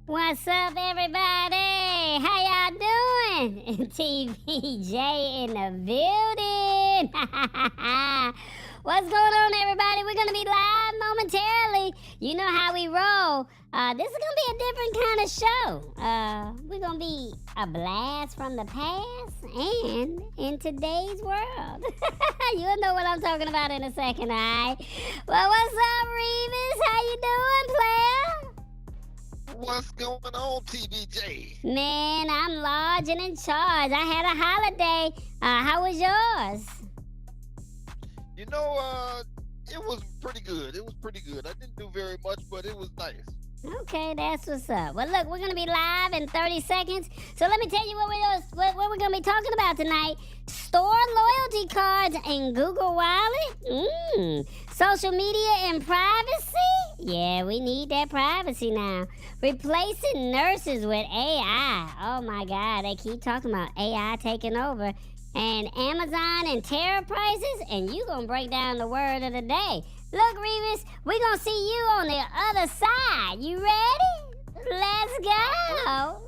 What's up, everybody? How y'all doing? TVJ in the building. What's going on, everybody? We're gonna be live momentarily. You know how we roll. This is gonna be a different kind of show. We're gonna be a blast from the past and in today's world. You'll know what I'm talking about in a second, alright? Well, what's up, Revis? How you doing, player? What's going on, TBJ? Man, I'm large and in charge. I had a holiday. How was yours? It was pretty good. It was pretty good. I didn't do very much, but it was nice. Okay, that's what's up. Well, look, we're gonna be live in 30 seconds. So let me tell you what we're gonna be talking about tonight. Store loyalty cards in Google Wallet. Social media and privacy. Yeah, we need that privacy now. Replacing nurses with AI. Oh my God, they keep talking about AI taking over. And Amazon and tariff prices. And you gonna break down the word of the day. Look, Revis, we're gonna see you on the other side. You ready? Let's go.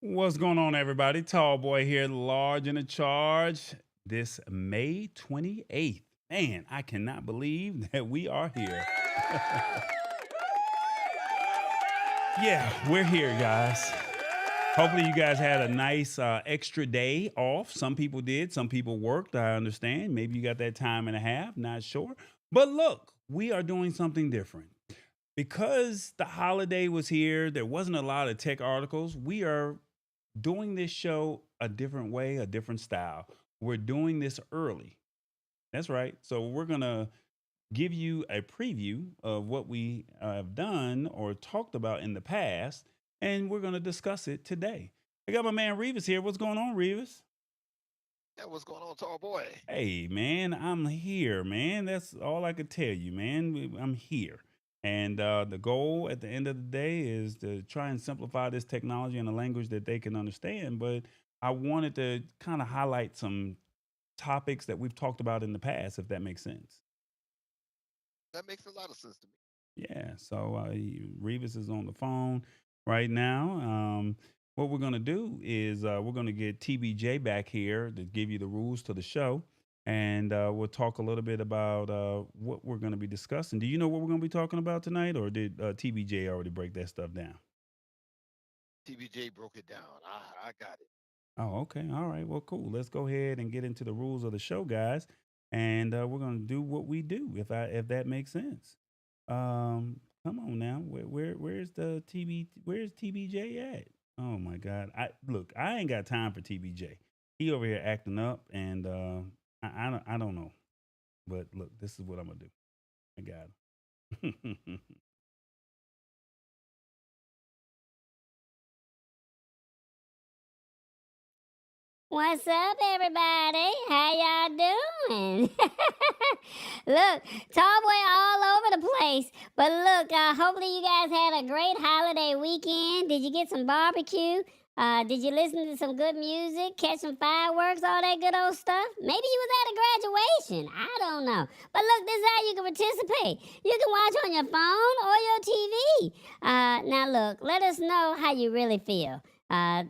What's going on, everybody? Tall Boy here, large in the charge. This May 28th. Man, I cannot believe that we are here. Yeah, we're here, guys. Hopefully, you guys had a nice extra day off. Some people did, some people worked. I understand. Maybe you got that time and a half, not sure. But look, we are doing something different. Because the holiday was here, there wasn't a lot of tech articles. We are doing this show a different way, a different style. We're doing this early. That's right. So we're going to give you a preview of what we have done or talked about in the past, and we're going to discuss it today. I got my man Revis here. What's going on, Revis? Yeah, what's going on, tall boy? Hey, man, I'm here, man. That's all I could tell you, man. I'm here. And the goal at the end of the day is to try and simplify this technology in a language that they can understand. But I wanted to kind of highlight some topics that we've talked about in the past, if that makes sense. That makes a lot of sense to me. Yeah. So Revis is on the phone right now. What we're going to do is we're going to get TBJ back here to give you the rules to the show. And we'll talk a little bit about what we're going to be discussing. Do you know what we're going to be talking about tonight, or did TBJ already break that stuff down? TBJ broke it down. I got it. Oh, okay. All right. Well, cool. Let's go ahead and get into the rules of the show, guys. And we're going to do what we do, if that makes sense. Come on now. Where's the TB? Where's TBJ at? Oh my God. I ain't got time for TBJ. He over here acting up, and I don't know. But look, this is what I'm gonna do. I got him. What's up, everybody? How y'all doing? Look, Tallboy all over the place. But look, hopefully you guys had a great holiday weekend. Did you get some barbecue? Did you listen to some good music, catch some fireworks, all that good old stuff? Maybe you was at a graduation. I don't know. But look, this is how you can participate. You can watch on your phone or your TV. Now look, let us know how you really feel.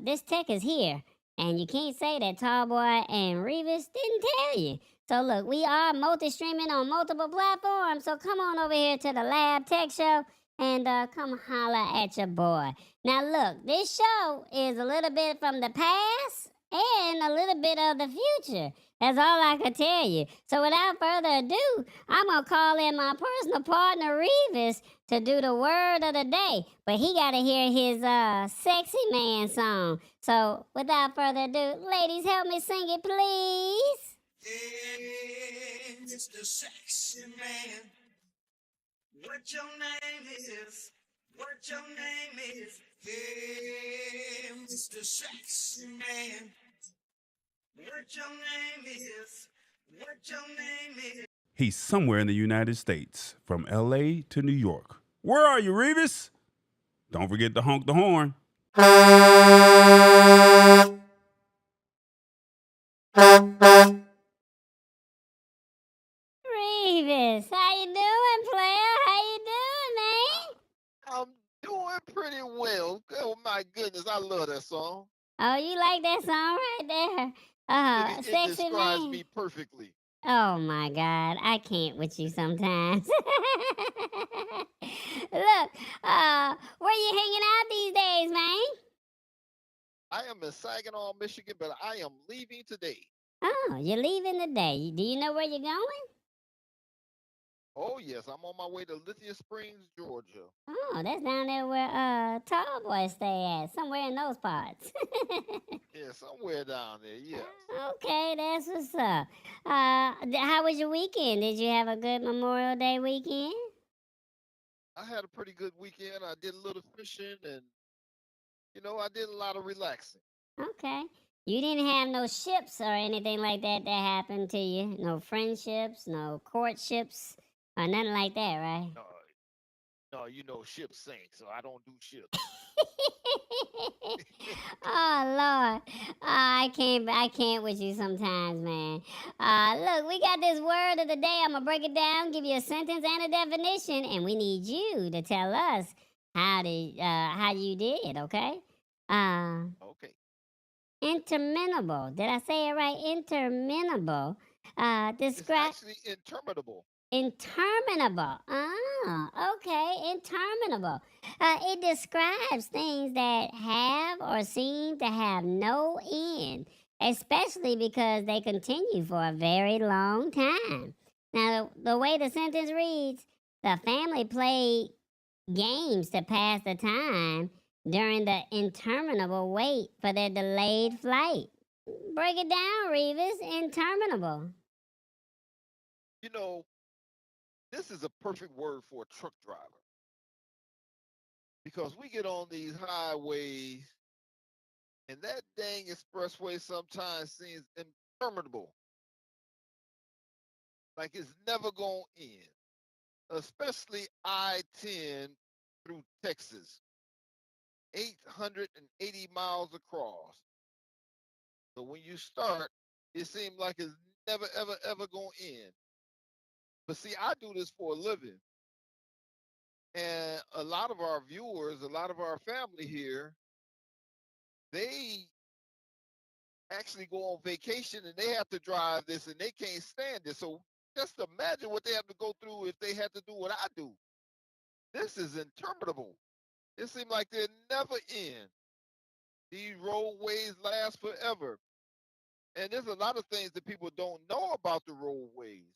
This tech is here. And you can't say that Tallboy and Revis didn't tell you. So look, we are multi-streaming on multiple platforms. So come on over here to the Lab Tech Show and come holla at your boy. Now look, this show is a little bit from the past and a little bit of the future. That's all I can tell you. So without further ado, I'm gonna call in my personal partner Revis to do the word of the day. But he gotta hear his sexy man song. So without further ado, ladies, help me sing it, please. Hey, Mr. Sexy Man, what your name is? What your name is? Hey, Mr. Sexy Man, what your name is? What your name is? He's somewhere in the United States, from LA to New York. Where are you, Revis? Don't forget to honk the horn. Revis, how you doing, player? How you doing, man? I'm doing pretty well. Oh my goodness, I love that song. Oh, you like that song right there? It Sexy describes man. me perfectly. Oh my God, I can't with you sometimes. Look, where you hanging out these days, man? I am in Saginaw, Michigan, but I am leaving today. Oh, you're leaving today. Do you know where you're going? Oh yes, I'm on my way to Lithia Springs, Georgia. Oh, that's down there where tall boys stay at, somewhere in those parts. Yeah, somewhere down there. Yes. Okay, that's what's up. How was your weekend? Did you have a good Memorial Day weekend? I had a pretty good weekend. I did a little fishing and I did a lot of relaxing. Okay. You didn't have no ships or anything like that that happened to you? No friendships, no courtships, or nothing like that, right? No, no, ships sink, so I don't do ships. Oh Lord, I can't with you sometimes, man. Look, we got this word of the day. I'm gonna break it down, give you a sentence and a definition, and we need you to tell us how you did. Okay? Uh, Okay. interminable. Did I say it right? Interminable. It's Describe. actually interminable. Interminable. Oh, okay. Interminable. It describes things that have or seem to have no end, especially because they continue for a very long time. Now, the way the sentence reads, the family played games to pass the time during the interminable wait for their delayed flight. Break it down, Revis. Interminable. You know, this is a perfect word for a truck driver because we get on these highways and that dang expressway sometimes seems interminable, like it's never going to end, especially I-10 through Texas, 880 miles across. So when you start, it seems like it's never, ever, ever going to end. But see, I do this for a living. And a lot of our viewers, a lot of our family here, they actually go on vacation and they have to drive this and they can't stand it. So just imagine what they have to go through if they had to do what I do. This is interminable. It seems like they never end. These roadways last forever. And there's a lot of things that people don't know about the roadways.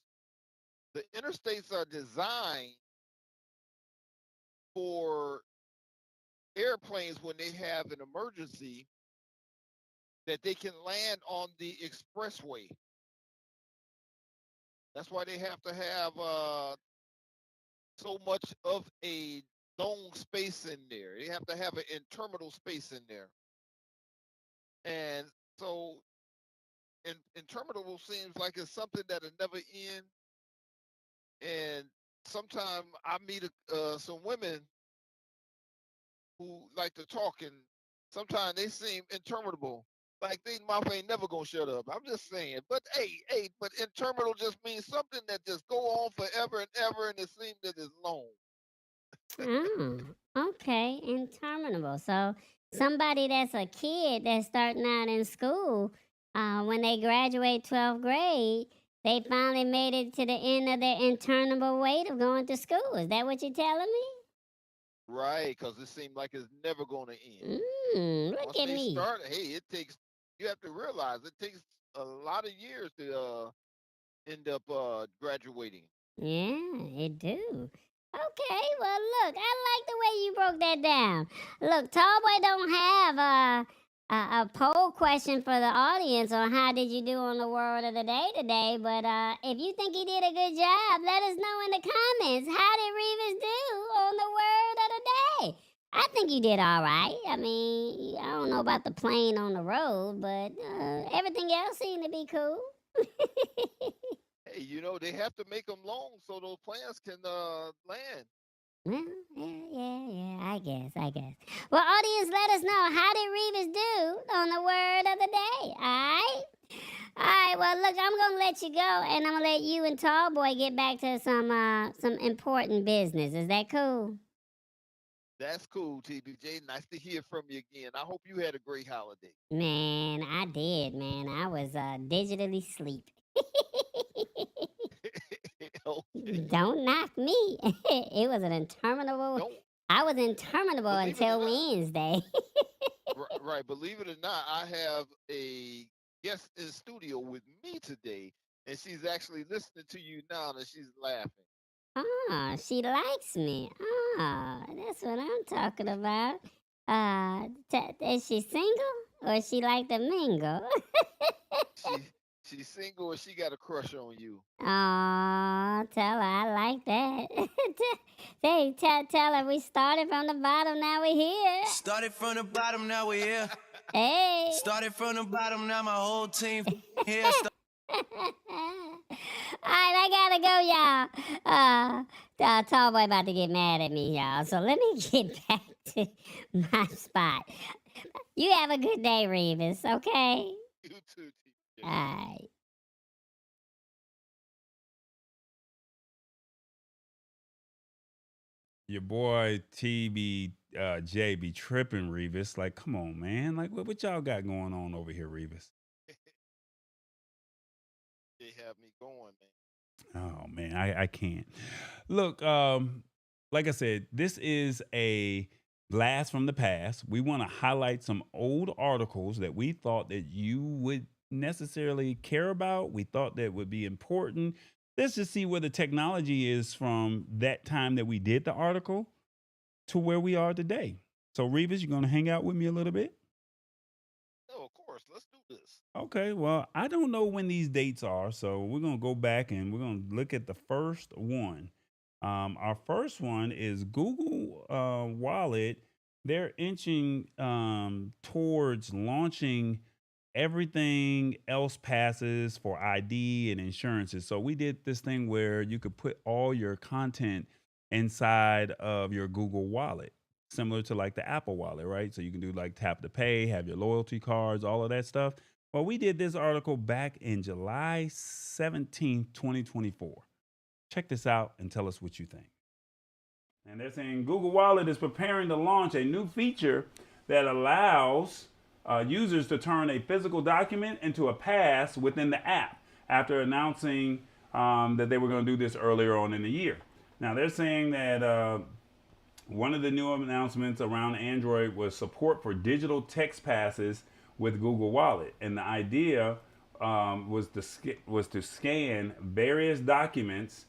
The interstates are designed for airplanes when they have an emergency that they can land on the expressway. That's why they have to have so much of a zone space in there. They have to have an interminable space in there. And so interminable seems like it's something that'll never end. And sometimes I meet some women who like to talk, and sometimes they seem interminable. Like they mouth ain't never gonna shut up. I'm just saying. But but interminable just means something that just go on forever and ever, and it seems that it's long. Oh, okay. Interminable. So somebody that's a kid that's starting out in school, when they graduate 12th grade, they finally made it to the end of their interminable wait of going to school. Is that what you're telling me? Right, because it seems like it's never gonna end. Look Once at they me. start, hey, it takes You have to realize it takes a lot of years to end up graduating. Yeah, it do. Okay, well, look, I like the way you broke that down. Look, Tallboy don't have a poll question for the audience on how did you do on the word of the day today, but if you think he did a good job, let us know in the comments. How did Revis do on the word of the day? I think you did all right. I mean, I don't know about the plane on the road, but everything else seemed to be cool. Hey, they have to make them long so those plans can land. Well, yeah, I guess. Well, audience, let us know, how did Revis do on the word of the day? Alright? Alright, well, look, I'm gonna let you go, and I'm gonna let you and Tallboy get back to some important business. Is that cool? That's cool, TBJ. Nice to hear from you again. I hope you had a great holiday. Man, I did, man. I was digitally sleep. Okay. Don't knock me. It was an interminable. Don't I was interminable believe it or until not. Wednesday. Right. Believe it or not, I have a guest in studio with me today, and she's actually listening to you now, and she's laughing. Oh, she likes me. Oh, that's what I'm talking about. Is she single or she like to mingle? She she's single, and she got a crush on you. Oh, tell her I like that. Hey, tell her we started from the bottom, now we're here. Started from the bottom, now we're here. Hey. Started from the bottom, now my whole team here. Alright, I gotta go, y'all. Tallboy about to get mad at me, y'all. So let me get back to my spot. You have a good day, Revis, okay? You too, TJ. Alright. Your boy TBJ be tripping, Revis. Like, come on, man. Like, what y'all got going on over here, Revis? They have me going, man. Oh man, I can't. Look, like I said, this is a blast from the past. We want to highlight some old articles that we thought that you would necessarily care about. We thought that would be important. Let's just see where the technology is from that time that we did the article to where we are today. So, Revis, you're going to hang out with me a little bit? No, of course. Let's do this. Okay, well, I don't know when these dates are, so we're gonna go back and we're gonna look at the first one. Our first one is Google Wallet. They're inching towards launching everything else passes for ID and insurances. So we did this thing where you could put all your content inside of your Google Wallet, similar to like the Apple Wallet, right? So you can do like tap to pay, have your loyalty cards, all of that stuff. Well, we did this article back in July 17th, 2024. Check this out and tell us what you think. And they're saying Google Wallet is preparing to launch a new feature that allows users to turn a physical document into a pass within the app after announcing that they were going to do this earlier on in the year. Now, they're saying that one of the new announcements around Android was support for digital text passes with Google Wallet, and the idea was to scan various documents,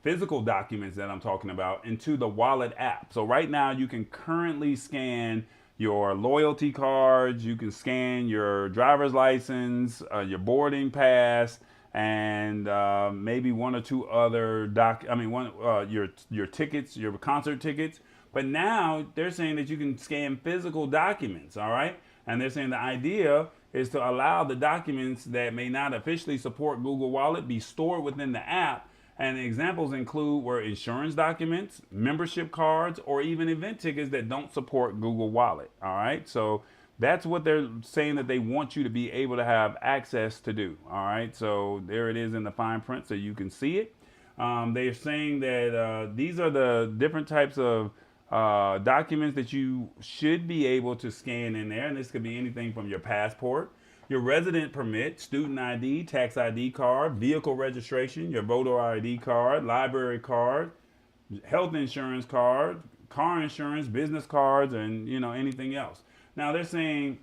physical documents that I'm talking about, into the Wallet app. So right now, you can currently scan your loyalty cards, you can scan your driver's license, your boarding pass, and maybe one or two other your tickets, your concert tickets. But now they're saying that you can scan physical documents, all right? And they're saying the idea is to allow the documents that may not officially support Google Wallet be stored within the app. And the examples include where insurance documents, membership cards, or even event tickets that don't support Google Wallet. All right. So that's what they're saying that they want you to be able to have access to do. All right. So there it is in the fine print so you can see it. They're saying that these are the different types of documents that you should be able to scan in there. And this could be anything from your passport, your resident permit, student ID, tax ID card, vehicle registration, your voter ID card, library card, health insurance card, car insurance, business cards, and anything else. Now they're saying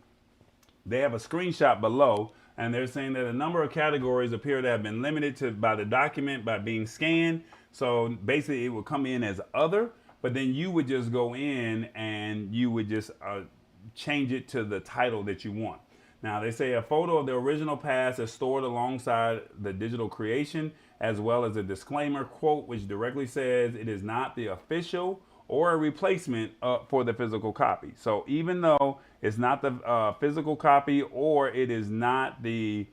They have a screenshot below, and they're saying that a number of categories appear to have been limited to by the document by being scanned. So basically, it would come in as other, but then you would just go in and you would just change it to the title that you want. Now, they say a photo of the original pass is stored alongside the digital creation, as well as a disclaimer quote, which directly says it is not the official or a replacement for the physical copy. So even though it's not the physical copy, or it is not the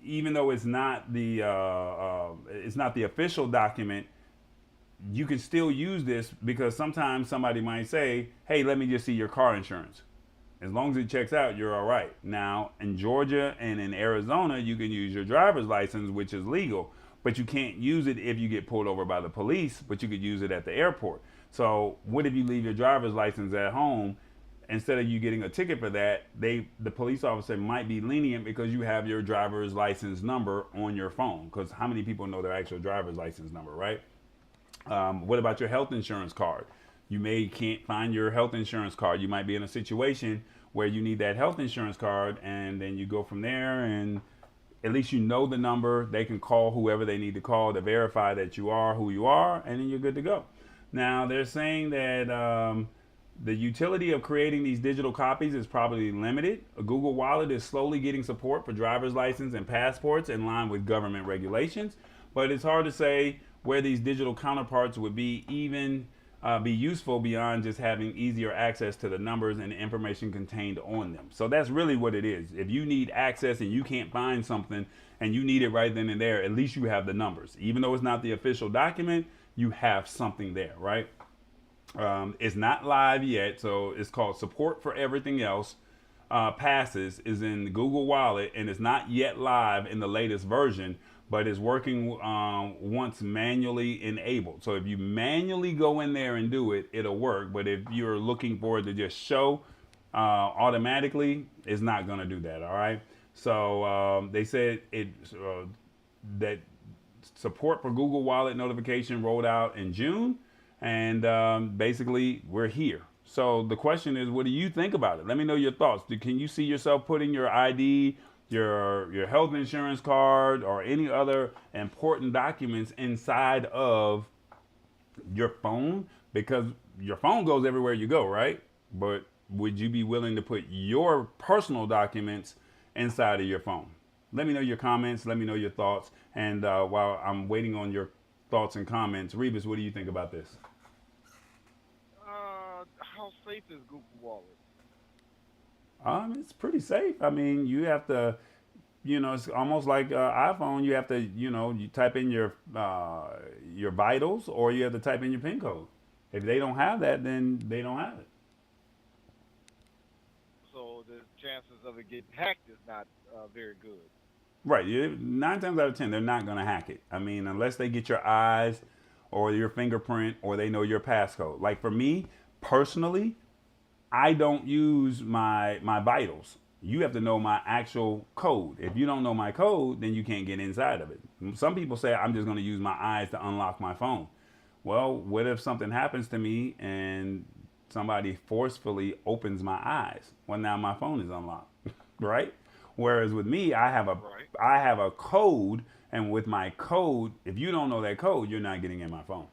even though it's not the official document, you can still use this because sometimes somebody might say, "Hey, let me just see your car insurance." As long as it checks out, you're all right. Now, in Georgia and in Arizona, you can use your driver's license, which is legal, but you can't use it if you get pulled over by the police, but you could use it at the airport. So, what if you leave your driver's license at home? Instead of you getting a ticket for that, the police officer might be lenient because you have your driver's license number on your phone. Because how many people know their actual driver's license number, right? What about your health insurance card? You may can't find your health insurance card. You might be in a situation where you need that health insurance card, and then you go from there, and at least you know the number. They can call whoever they need to call to verify that you are who you are, and then you're good to go. Now they're saying that the utility of creating these digital copies is probably limited. A Google Wallet is slowly getting support for driver's license and passports in line with government regulations, but it's hard to say where these digital counterparts would be useful beyond just having easier access to the numbers and the information contained on them. So that's really what it is. If you need access and you can't find something and you need it right then and there, at least you have the numbers. Even though it's not the official document, you have something there, right? It's not live yet, so it's called Support for Everything Else. Passes is in Google Wallet, and it's not yet live in the latest version, but it's working once manually enabled. So if you manually go in there and do it, it'll work. But if you're looking for it to just show automatically, it's not going to do that. All right. So they said that support for Google Wallet notification rolled out in June, and basically we're here. So the question is, what do you think about it? Let me know your thoughts. Can you see yourself putting your ID, your health insurance card, or any other important documents inside of your phone? Because your phone goes everywhere you go, right? But would you be willing to put your personal documents inside of your phone? Let me know your comments. Let me know your thoughts. And while I'm waiting on your thoughts and comments, Revis, what do you think about this? How safe is Google Wallet? It's pretty safe. I mean, you have to, it's almost like iPhone. You have to, you type in your vitals, or you have to type in your PIN code. If they don't have that, then they don't have it. So the chances of it getting hacked is not very good. Right. 9 times out of 10, they're not going to hack it. I mean, unless they get your eyes or your fingerprint or they know your passcode. Like for me personally, I don't use my vitals. You have to know my actual code. If you don't know my code, then you can't get inside of it. Some people say I'm just going to use my eyes to unlock my phone. Well, what if something happens to me and somebody forcefully opens my eyes? Well, now my phone is unlocked, right? Whereas with me, Right. I have a code, and with my code, if you don't know that code, you're not getting in my phone.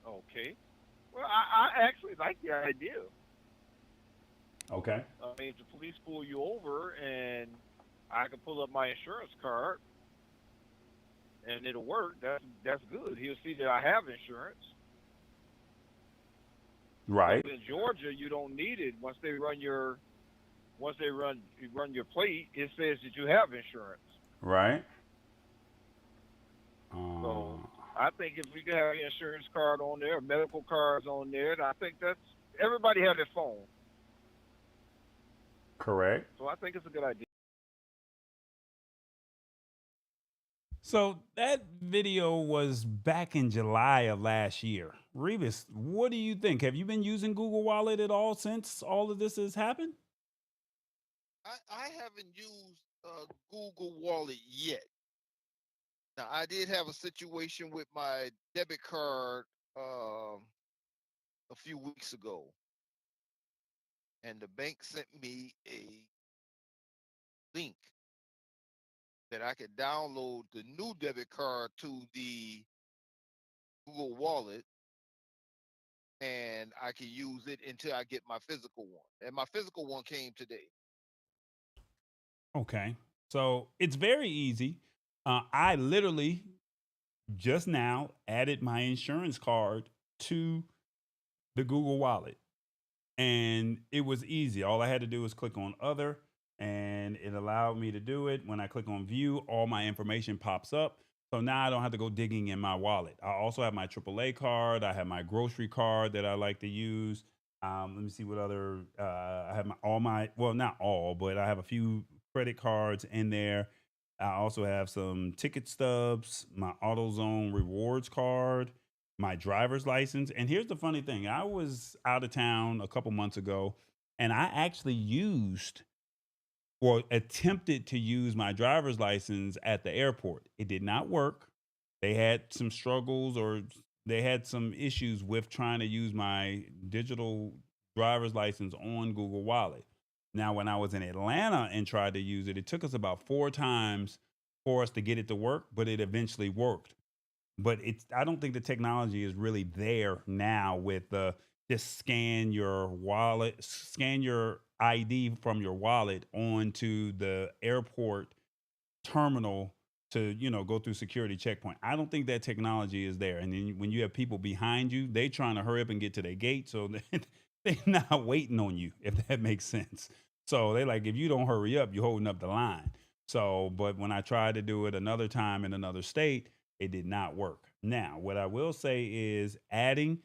Okay. Well, I actually like the idea. Okay. I mean, if the police pull you over and I can pull up my insurance card and it'll work, that's good. He'll see that I have insurance. Right. Because in Georgia, you don't need it. Once they run your plate, it says that you have insurance. Right. So I think if we could have an insurance card on there, medical cards on there, I think that's everybody has their phone. Correct. So I think it's a good idea. So that video was back in July of last year. Revis, what do you think? Have you been using Google Wallet at all since all of this has happened? I haven't used Google Wallet yet. Now I did have a situation with my debit card a few weeks ago. and the bank sent me a link that I could download the new debit card to the Google Wallet, and I can use it until I get my physical one. And my physical one came today. Okay. So it's very easy. I literally just now added my insurance card to the Google Wallet, and it was easy. All I had to do was click on other, and it allowed me to do it. When I click on view, all my information pops up. So now I don't have to go digging in my wallet. I also have my AAA card. I have my grocery card that I like to use. Let me see what other I have all my, well, not all, but I have a few credit cards in there. I also have some ticket stubs, my AutoZone rewards card, my driver's license. And here's the funny thing: I was out of town a couple months ago, and I actually used or attempted to use my driver's license at the airport. It did not work. They had some struggles, or they had some issues with trying to use my digital driver's license on Google Wallet. Now, when I was in Atlanta and tried to use it, it took us about 4 times for us to get it to work, but it eventually worked. But it's, I don't think the technology is really there now with the just scan your wallet, scan your ID from your wallet onto the airport terminal to, go through security checkpoint. I don't think that technology is there. And then when you have people behind you, they trying to hurry up and get to their gate, so they're not waiting on you, if that makes sense. So they like, if you don't hurry up, you're holding up the line. So, but when I tried to do it another time in another state, it did not work. Now, what I will say is adding,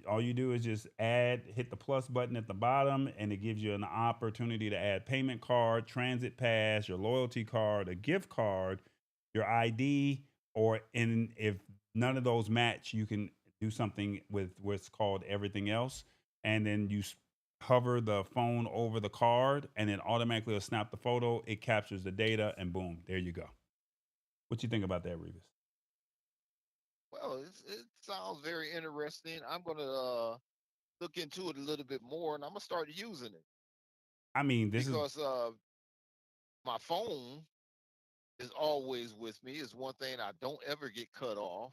all you do is just add, hit the plus button at the bottom, and it gives you an opportunity to add payment card, transit pass, your loyalty card, a gift card, your ID, or in if none of those match, you can do something with what's called everything else. And then you hover the phone over the card, and then automatically will snap the photo. It captures the data, and boom, there you go. What you think about that, Revis? Well, it sounds very interesting. I'm gonna look into it a little bit more, and I'm gonna start using it I mean, this is because my phone is always with me. It's one thing I don't ever get cut off.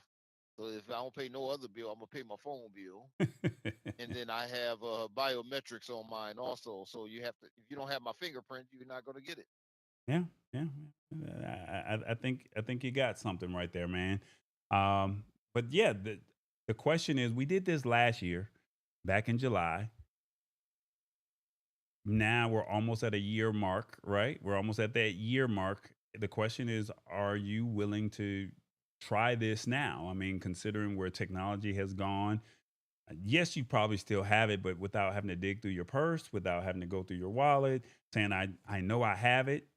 So if I don't pay no other bill, I'm gonna pay my phone bill. And then I have biometrics on mine also. So you have to, if you don't have my fingerprint, you're not gonna get it. Yeah, yeah. I think you got something right there, man. But yeah, the question is, we did this last year, back in July. Now we're almost at a year mark, right? We're almost at that year mark. The question is, are you willing to try this now? I mean, considering where technology has gone, yes, you probably still have it, but without having to dig through your purse, without having to go through your wallet, saying, I know I have it.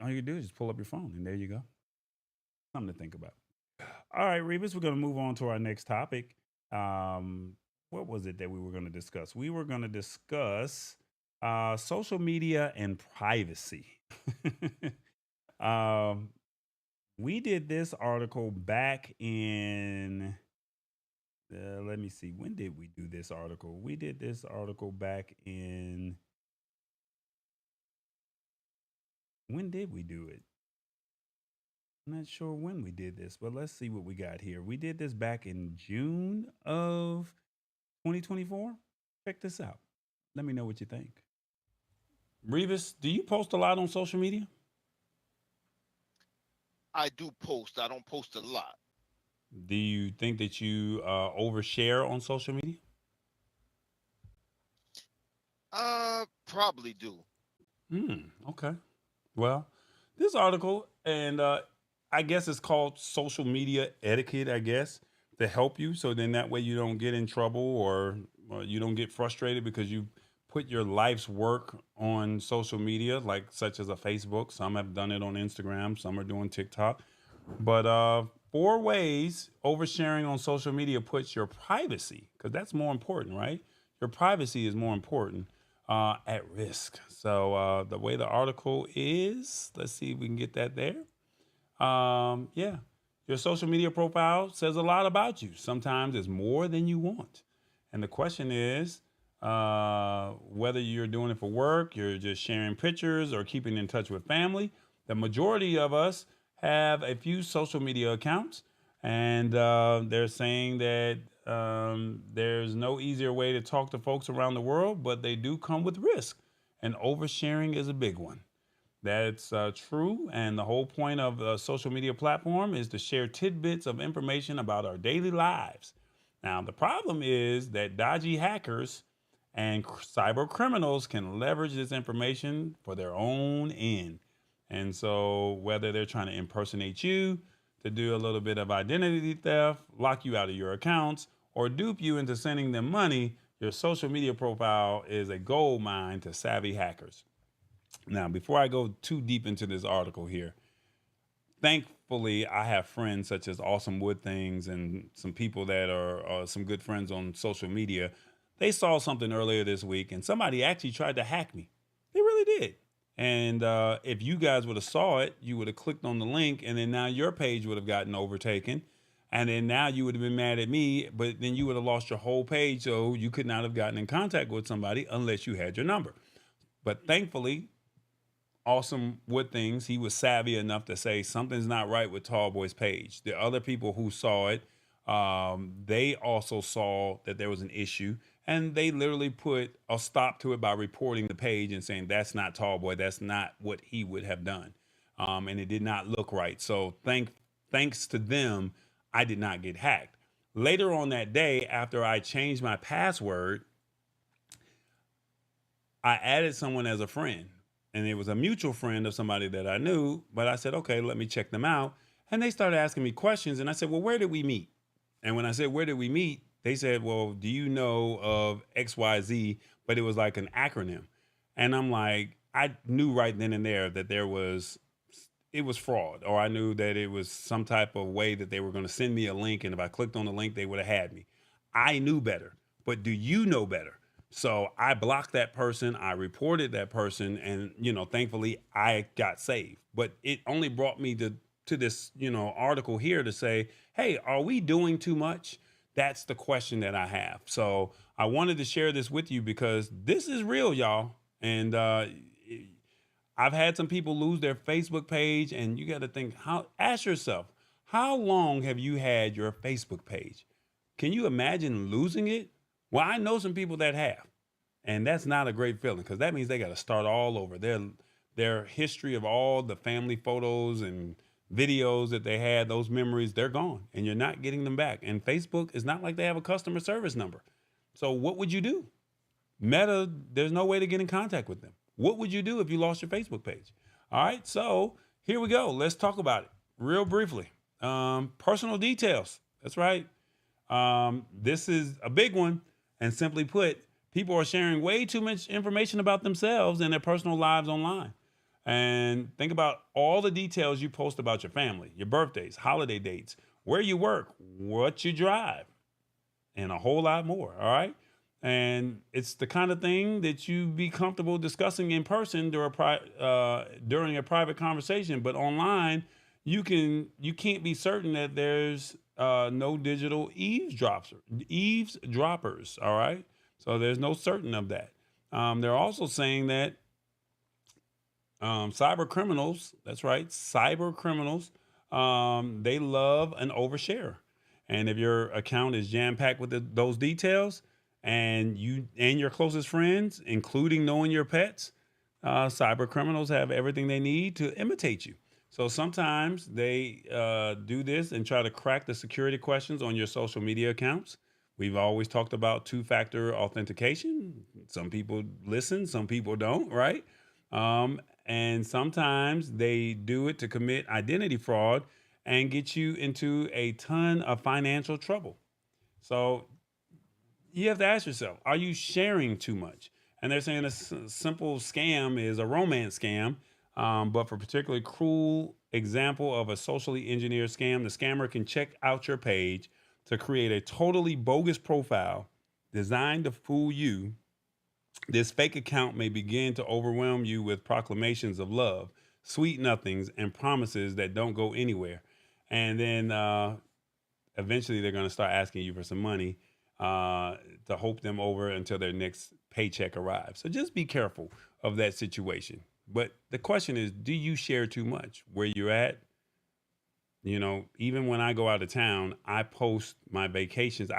All you do is just pull up your phone, and there you go. Something to think about. All right, Revis, we're going to move on to our next topic. What was it that we were going to discuss? We were going to discuss social media and privacy. um, we did this article back in, let me see, when did we do this article? We did this article back in, when did we do it? I'm not sure when we did this, but let's see what we got here. We did this back in June of 2024. Check this out. Let me know what you think. Revis, do you post a lot on social media? I do post. I don't post a lot. Do you think that you overshare on social media? Probably do. Okay. Well, this article, and I guess it's called social media etiquette, I guess, to help you. So then that way you don't get in trouble, or you don't get frustrated because you put your life's work on social media, like such as a Facebook. Some have done it on Instagram, some are doing TikTok. But 4 ways oversharing on social media puts your privacy, because that's more important, right? Your privacy is more important, at risk. So the way the article is, let's see if we can get that there. Yeah, your social media profile says a lot about you. Sometimes it's more than you want. And the question is, whether you're doing it for work, you're just sharing pictures or keeping in touch with family. The majority of us have a few social media accounts, and they're saying that there's no easier way to talk to folks around the world, but they do come with risk, and oversharing is a big one. That's true. And the whole point of a social media platform is to share tidbits of information about our daily lives. Now, the problem is that dodgy hackers and cyber criminals can leverage this information for their own end. And so, whether they're trying to impersonate you to do a little bit of identity theft, lock you out of your accounts, or dupe you into sending them money, your social media profile is a gold mine to savvy hackers. Now, before I go too deep into this article here, thankfully, I have friends such as Awesome Wood Things and some people that are some good friends on social media. They saw something earlier this week, and somebody actually tried to hack me. They really did. And if you guys would have saw it, you would have clicked on the link, and then now your page would have gotten overtaken. And then now you would have been mad at me, but then you would have lost your whole page. So you could not have gotten in contact with somebody unless you had your number. But thankfully, Awesome Wood Things, he was savvy enough to say something's not right with Tallboy's page. The other people who saw it, they also saw that there was an issue, and they literally put a stop to it by reporting the page and saying that's not Tallboy, that's not what he would have done, and it did not look right. So thanks to them, I did not get hacked. Later on that day, after I changed my password, I added someone as a friend, and it was a mutual friend of somebody that I knew. But I said, okay, let me check them out. And they started asking me questions. And I said, well, where did we meet? And when I said, where did we meet? They said, well, do you know of XYZ? But it was like an acronym. And I'm like, I knew right then and there that it was fraud, or I knew that it was some type of way that they were going to send me a link. And if I clicked on the link, they would have had me. I knew better. But do you know better? So I blocked that person. I reported that person, and thankfully I got saved. But it only brought me to this article here to say, hey, are we doing too much? That's the question that I have. So I wanted to share this with you because this is real, y'all. And I've had some people lose their Facebook page, and you got to think, ask yourself, how long have you had your Facebook page? Can you imagine losing it? Well, I know some people that have, and that's not a great feeling because that means they got to start all over. Their history of all the family photos and videos that they had, those memories, they're gone, and you're not getting them back. And Facebook is not like they have a customer service number. So what would you do? Meta, there's no way to get in contact with them. What would you do if you lost your Facebook page? All right, so here we go. Let's talk about it real briefly. Personal details. That's right. This is a big one. And simply put, people are sharing way too much information about themselves and their personal lives online. And think about all the details you post about your family, your birthdays, holiday dates, where you work, what you drive, and a whole lot more. All right. And it's the kind of thing that you be comfortable discussing in person during a private conversation, but online you can't be certain that there's no digital eavesdroppers. All right, so there's no certain of that. They're also saying that cyber criminals, that's right, cyber criminals, they love an overshare. And if your account is jam packed with those details, and you and your closest friends, including knowing your pets, cyber criminals have everything they need to imitate you. So sometimes they do this and try to crack the security questions on your social media accounts. We've always talked about two-factor authentication. Some people listen, some people don't, right? And sometimes they do it to commit identity fraud and get you into a ton of financial trouble. So you have to ask yourself, are you sharing too much? And they're saying simple scam is a romance scam. But for a particularly cruel example of a socially engineered scam, the scammer can check out your page to create a totally bogus profile designed to fool you. This fake account may begin to overwhelm you with proclamations of love, sweet nothings, and promises that don't go anywhere. And then eventually they're going to start asking you for some money. to hope them over until their next paycheck arrives. So just be careful of that situation. But the question is, do you share too much where you're at? Even when I go out of town, I post my vacations.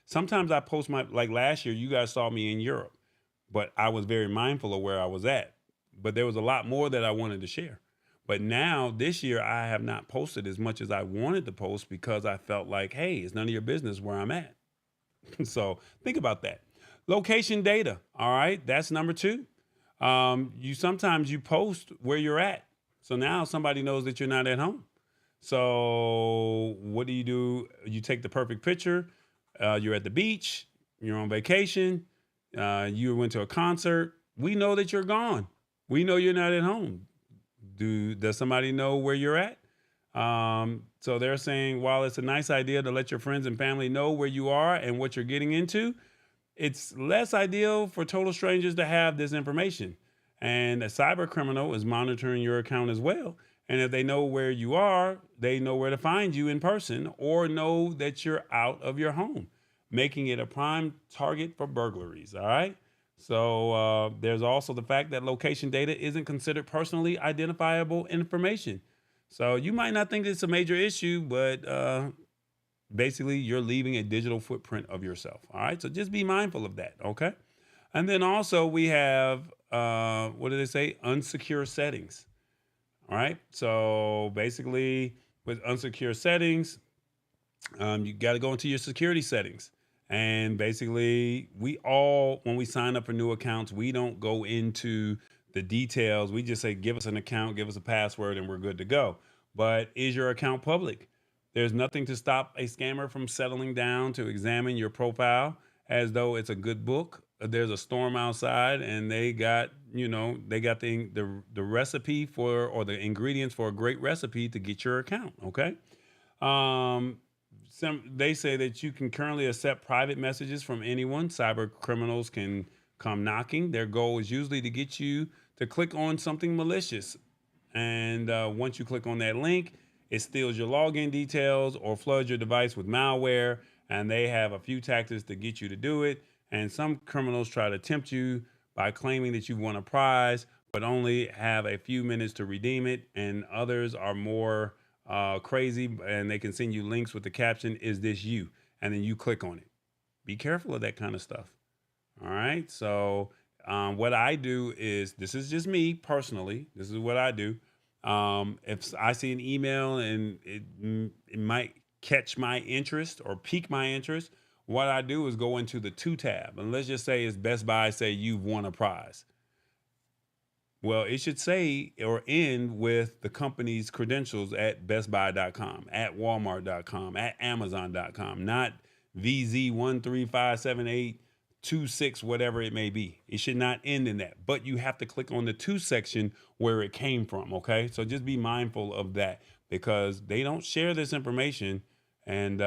Sometimes I post like last year, you guys saw me in Europe, but I was very mindful of where I was at. But there was a lot more that I wanted to share. But now this year, I have not posted as much as I wanted to post because I felt like, hey, it's none of your business where I'm at. So think about that. Location data. All right. That's number 2. Sometimes you post where you're at. So now somebody knows that you're not at home. So what do? You take the perfect picture. You're at the beach. You're on vacation. You went to a concert. We know that you're gone. We know you're not at home. Does somebody know where you're at? So they're saying, while it's a nice idea to let your friends and family know where you are and what you're getting into, it's less ideal for total strangers to have this information. And a cyber criminal is monitoring your account as well. And if they know where you are, they know where to find you in person or know that you're out of your home, making it a prime target for burglaries. All right. So there's also the fact that location data isn't considered personally identifiable information. So you might not think it's a major issue, but basically you're leaving a digital footprint of yourself. All right. So just be mindful of that. Okay. And then also we have, what do they say? Unsecure settings. All right. So basically with unsecure settings, you got to go into your security settings. And basically when we sign up for new accounts, we don't go into the details. We just say, give us an account, give us a password, and we're good to go. But is your account public? There's nothing to stop a scammer from settling down to examine your profile as though it's a good book. There's a storm outside and they got the recipe for, or the ingredients for a great recipe to get your account. Okay. They say that you can currently accept private messages from anyone. Cyber criminals can come knocking. Their goal is usually to get you to click on something malicious. And once you click on that link, it steals your login details or floods your device with malware. And they have a few tactics to get you to do it. And some criminals try to tempt you by claiming that you've won a prize, but only have a few minutes to redeem it. And others are more crazy, and they can send you links with the caption, "Is this you?" And then you click on it. Be careful of that kind of stuff. All right. So what I do is, this is just me personally. This is what I do. If I see an email and it might catch my interest or pique my interest, what I do is go into the To tab. And let's just say it's Best Buy, say you've won a prize. Well, it should say or end with the company's credentials at bestbuy.com, at walmart.com, at amazon.com, not VZ1357826, whatever it may be. It should not end in that. But you have to click on the To section where it came from, okay? So just be mindful of that, because they don't share this information. And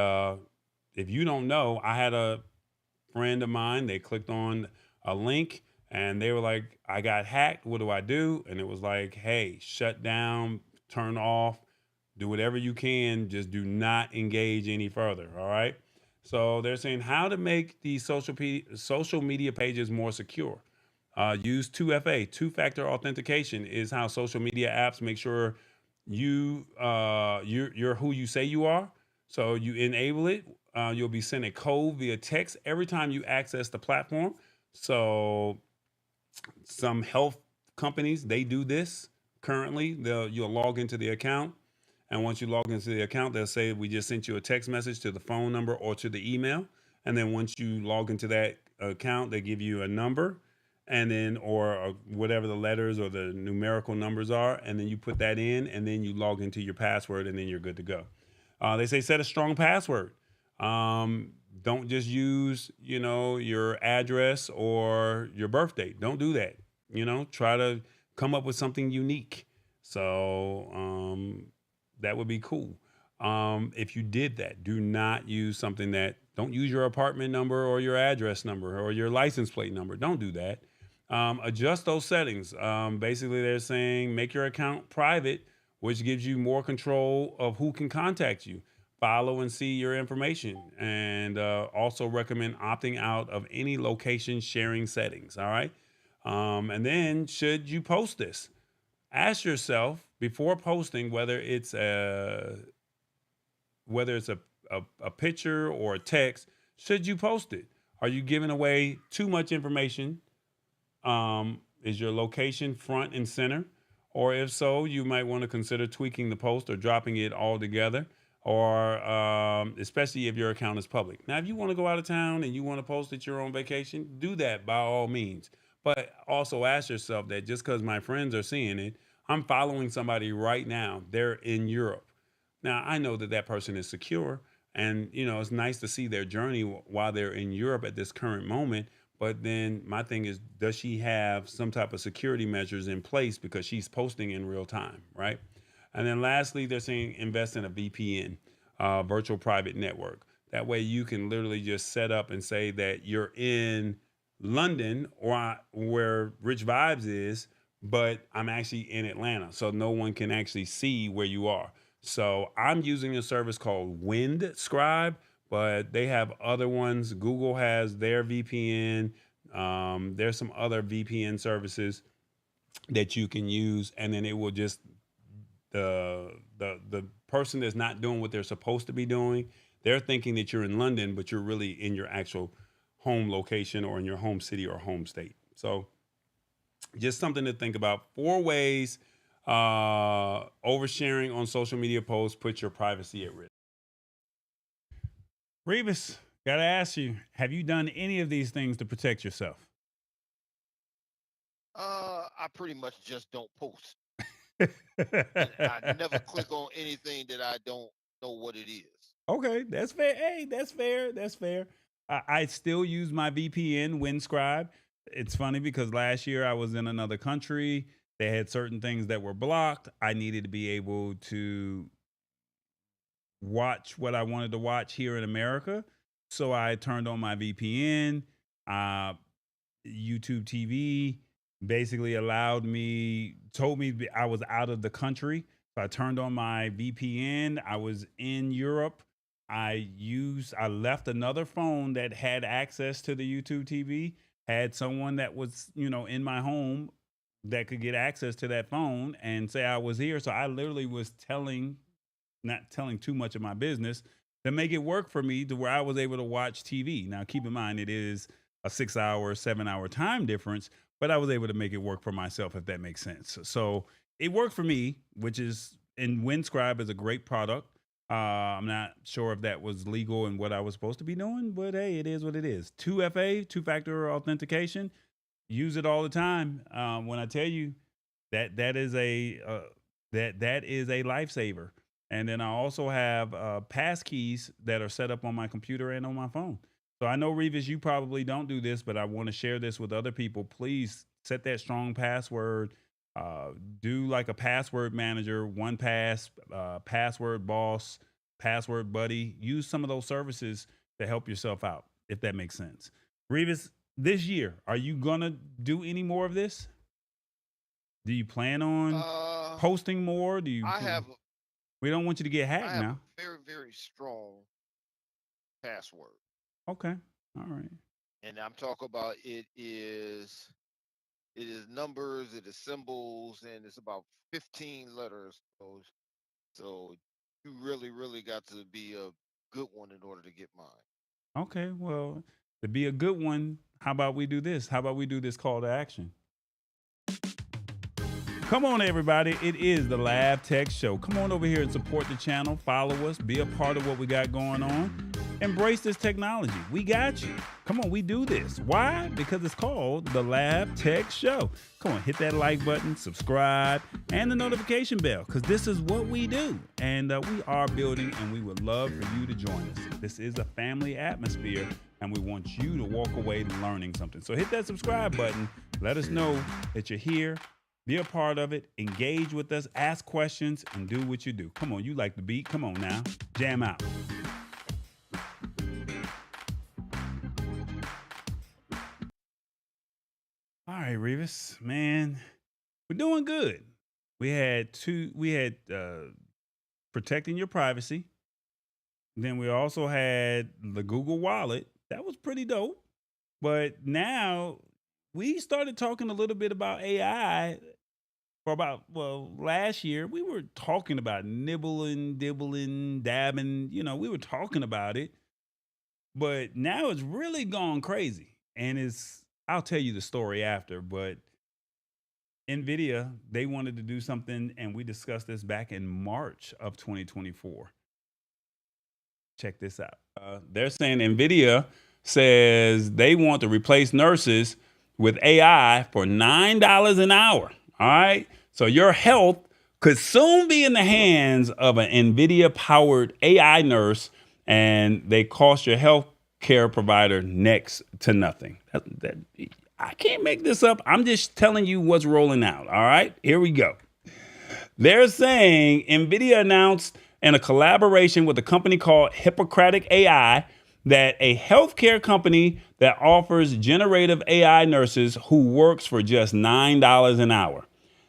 if you don't know, I had a friend of mine, they clicked on a link and they were like, I got hacked. What do I do? And it was like, hey, shut down, turn off, do whatever you can. Just do not engage any further. All right. So they're saying how to make the social media pages more secure. Use 2FA, two-factor authentication is how social media apps make sure you're who you say you are. So you enable it. You'll be sent a code via text every time you access the platform. So some health companies, they do this currently. You'll log into the account. And once you log into the account, they'll say, we just sent you a text message to the phone number or to the email. And then once you log into that account, they give you a number, and then, or whatever the letters or the numerical numbers are. And then you put that in, and then you log into your password, and then you're good to go. They say set a strong password. Don't just use, your address or your birth date. Don't do that. Try to come up with something unique. So that would be cool. If you did that, do not use don't use your apartment number or your address number or your license plate number. Don't do that. Adjust those settings. Basically, they're saying make your account private, which gives you more control of who can contact you. follow and see your information. And also recommend opting out of any location sharing settings. All right. And then, should you post this, ask yourself before posting whether it's a picture or a text, should you post it? Are you giving away too much information? Is your location front and center? Or if so, you might want to consider tweaking the post or dropping it altogether, or especially if your account is public. Now, if you want to go out of town and you want to post that you're on vacation, do that by all means. But also ask yourself that just because my friends are seeing it, I'm following somebody right now. They're in Europe. Now, I know that that person is secure, and it's nice to see their journey while they're in Europe at this current moment. But then my thing is, does she have some type of security measures in place because she's posting in real time, right? And then lastly, they're saying invest in a VPN, virtual private network. That way you can literally just set up and say that you're in London or where Rich Vibes is, but I'm actually in Atlanta. So no one can actually see where you are. So I'm using a service called Windscribe, but they have other ones. Google has their VPN. There's some other VPN services that you can use, and then it will just the person that's not doing what they're supposed to be doing. They're thinking that you're in London, but you're really in your actual home location or in your home city or home state. So just something to think about. 4 ways oversharing on social media posts puts your privacy at risk. Revis, gotta ask you, have you done any of these things to protect yourself? I pretty much just don't post, and I never click on anything that I don't know what it is. Okay, that's fair. Hey, that's fair. That's fair. I still use my VPN, Windscribe. It's funny because last year I was in another country. They had certain things that were blocked. I needed to be able to watch what I wanted to watch here in America. So I turned on my VPN. Uh, YouTube TV basically told me I was out of the country. So I turned on my VPN. I was in Europe. I left another phone that had access to the YouTube TV, had someone that was, in my home that could get access to that phone and say I was here. So I literally was not telling too much of my business to make it work for me to where I was able to watch TV. Now, keep in mind, it is a 6 hour, 7 hour time difference, but I was able to make it work for myself, if that makes sense. So it worked for me, and Windscribe is a great product. I'm not sure if that was legal and what I was supposed to be doing, but hey, it is what it is. 2FA, two factor authentication, use it all the time. When I tell you that is a lifesaver. And then I also have pass keys that are set up on my computer and on my phone. So I know, Revis, you probably don't do this, but I want to share this with other people. Please set that strong password. Do like a password manager, 1Pass, password boss, password buddy. Use some of those services to help yourself out, if that makes sense. Revis, this year, are you going to do any more of this? Do you plan on Uh, posting more? I have We don't want you to get I hacked have a now. very very strong password, Okay. All right. and I'm talking about it is numbers, it is symbols, and it's about 15 letters. So you really really got to be a good one in order to get mine. Okay. Well, to be a good one, how about we do this? How about we do this call to action? Come on, everybody. It is the Lab Tech Show. Come on over here and support the channel. Follow us. Be a part of what we got going on. Embrace this technology. We got you. Come on, we do this. Why? Because it's called the Lab Tech Show. Come on, hit that like button, subscribe, and the notification bell, because this is what we do. And we are building, and we would love for you to join us. This is a family atmosphere, and we want you to walk away learning something. So hit that subscribe button. Let us know that you're here. Be a part of it. Engage with us. Ask questions and do what you do. Come on, you like the beat. Come on now. Jam out. All right, Revis, man, we're doing good. We had protecting your privacy. Then we also had the Google Wallet. That was pretty dope. But now we started talking a little bit about AI for about, well, last year. We were talking about nibbling, dibbling, dabbing. We were talking about it. But now it's really gone crazy. And I'll tell you the story after. But Nvidia, they wanted to do something, and we discussed this back in March of 2024. Check this out. They're saying Nvidia says they want to replace nurses with AI for $9 an hour. All right. So your health could soon be in the hands of an Nvidia powered AI nurse, and they cost your health care provider next to nothing. I can't make this up. I'm just telling you what's rolling out. All right. Here we go. They're saying Nvidia announced in a collaboration with a company called Hippocratic AI that a healthcare company that offers generative AI nurses who works for just $9 an hour.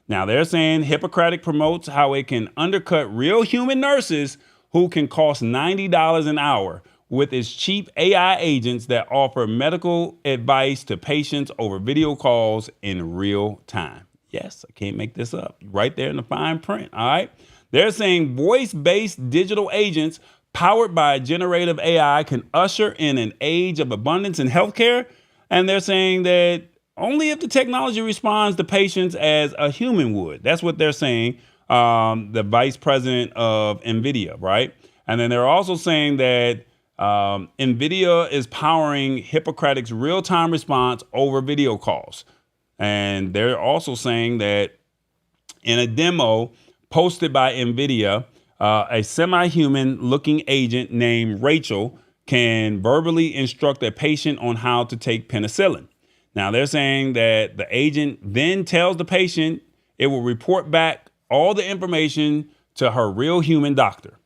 Now they're saying Hippocratic promotes how it can undercut real human nurses who can cost $90 an hour with its cheap AI agents that offer medical advice to patients over video calls in real time. Yes, I can't make this up. Right there in the fine print. All right. They're saying voice-based digital agents powered by generative AI can usher in an age of abundance in healthcare. And they're saying that only if the technology responds to patients as a human would. That's what they're saying. The vice president of Nvidia, right? And then they're also saying that Nvidia is powering Hippocratic's real-time response over video calls. And they're also saying that in a demo posted by Nvidia, a semi-human looking agent named Rachel can verbally instruct a patient on how to take penicillin. Now they're saying that the agent then tells the patient it will report back all the information to her real human doctor.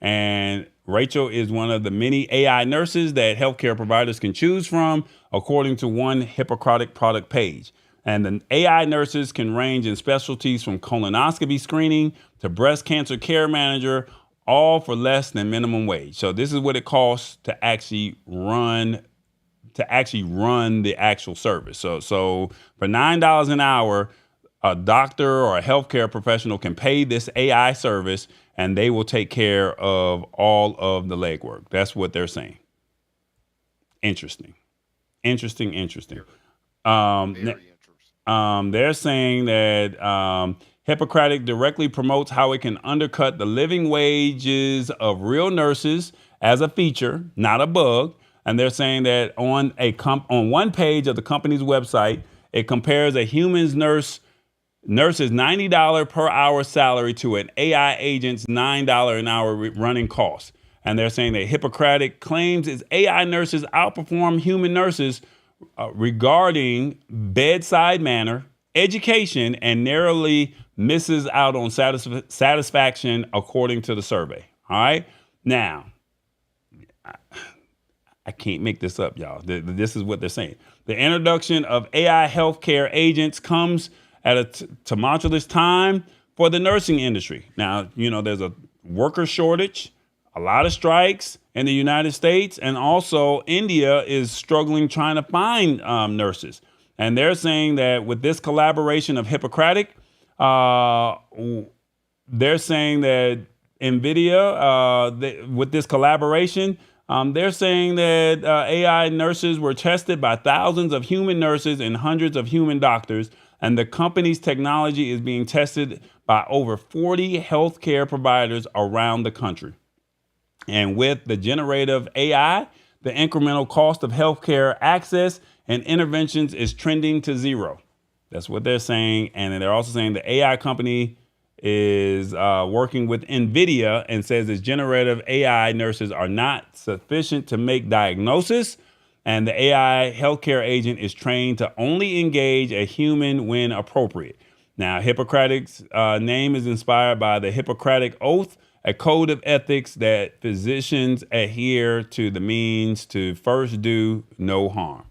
And Rachel is one of the many AI nurses that healthcare providers can choose from, according to one Hippocratic product page. And the AI nurses can range in specialties from colonoscopy screening to breast cancer care manager, all for less than minimum wage. So this is what it costs to actually run the actual service. So for $9 an hour, a doctor or a healthcare professional can pay this AI service, and they will take care of all of the legwork. That's what they're saying. Interesting. Very interesting. They're saying that Hippocratic directly promotes how it can undercut the living wages of real nurses as a feature, not a bug. And they're saying that on one page of the company's website, it compares a nurse's $90 per hour salary to an AI agent's $9 an hour running cost. And they're saying that Hippocratic claims its AI nurses outperform human nurses regarding bedside manner, education, and narrowly misses out on satisfaction, according to the survey. All right. Now, I can't make this up, y'all. This is what they're saying. The introduction of AI healthcare agents comes at a tumultuous time for the nursing industry. Now, there's a worker shortage, a lot of strikes in the United States, and also India is struggling trying to find nurses. And they're saying that with this collaboration of Hippocratic, they're saying that Nvidia, with this collaboration, they're saying that AI nurses were tested by thousands of human nurses and hundreds of human doctors, and the company's technology is being tested by over 40 healthcare providers around the country. And with the generative AI, the incremental cost of healthcare access and interventions is trending to zero. That's what they're saying. And they're also saying the AI company is working with Nvidia and says its generative AI nurses are not sufficient to make diagnosis. And the AI healthcare agent is trained to only engage a human when appropriate. Now, Hippocratic's name is inspired by the Hippocratic Oath, a code of ethics that physicians adhere to the means to first do no harm.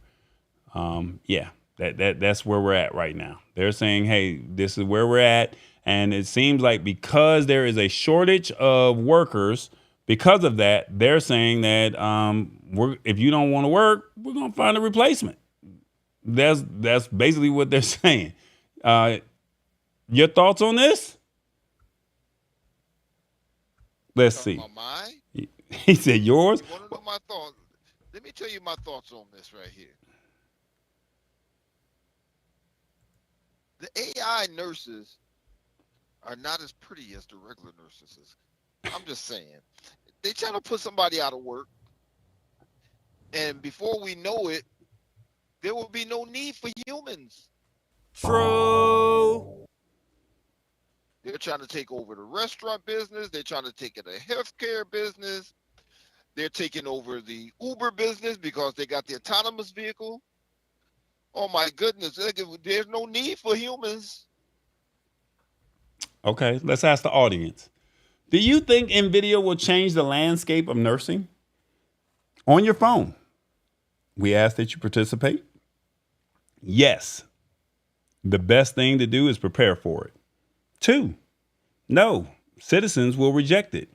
That's where we're at right now. They're saying, hey, this is where we're at. And it seems like because there is a shortage of workers because of that, they're saying that if you don't want to work, we're gonna find a replacement. That's basically what they're saying. Your thoughts on this? Let's Talking see. about mine? He said yours. You want to know my thoughts? Let me tell you my thoughts on this right here. The AI nurses are not as pretty as the regular nurses. I'm just saying. They trying to put somebody out of work. And before we know it, there will be no need for humans. True. They're trying to take over the restaurant business. They're trying to take it the healthcare business. They're taking over the Uber business because they got the autonomous vehicle. Oh my goodness, there's no need for humans. Okay, let's ask the audience. Do you think Nvidia will change the landscape of nursing? On your phone, we ask that you participate. Yes. The best thing to do is prepare for it. 2, no, citizens will reject it.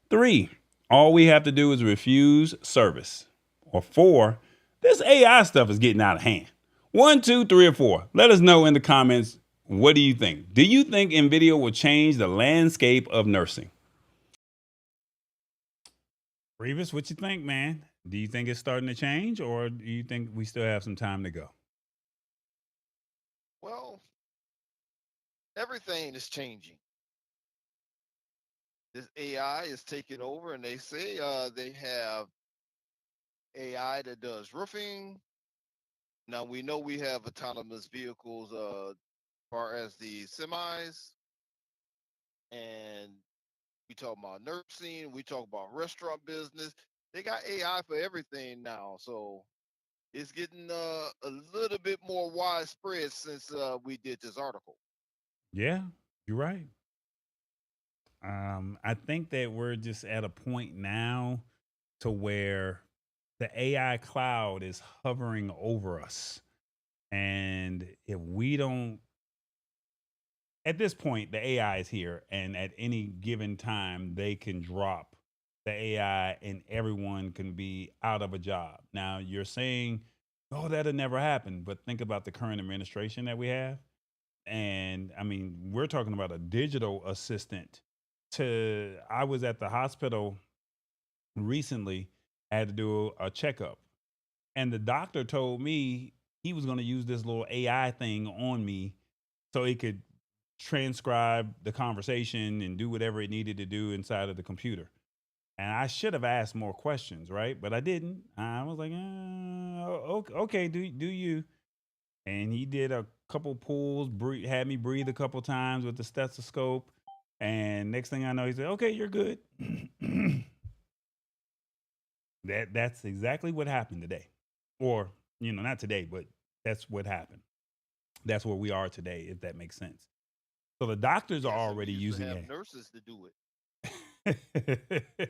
3, all we have to do is refuse service. Or 4, this AI stuff is getting out of hand. 1, 2, 3, or 4. Let us know in the comments. What do you think? Do you think Nvidia will change the landscape of nursing? Revis, what you think, man? Do you think it's starting to change, or do you think we still have some time to go? Well, everything is changing. This AI is taking over, and they say they have AI that does roofing. Now we know we have autonomous vehicles as far as the semis, and we talk about nursing, we talk about restaurant business. They got AI for everything now, so it's getting a little bit more widespread since we did this article. Yeah, you're right. I think that we're just at a point now to where the AI cloud is hovering over us. And if we don't, at this point, the AI is here, and at any given time, they can drop the AI and everyone can be out of a job. Now, you're saying, oh, that'll never happen. But think about the current administration that we have. And I mean, we're talking about a digital assistant. I was at the hospital recently, I had to do a checkup, and the doctor told me he was going to use this little AI thing on me so it could transcribe the conversation and do whatever it needed to do inside of the computer. And I should have asked more questions, right? But I didn't. I was like, okay, do you? And he did a couple pulls, had me breathe a couple times with the stethoscope. And next thing I know, he said, okay, you're good. That's exactly what happened today. Or, not today, but that's what happened. That's where we are today, if that makes sense. So the doctors are Yeah, so we already used to using have it. nurses to do it.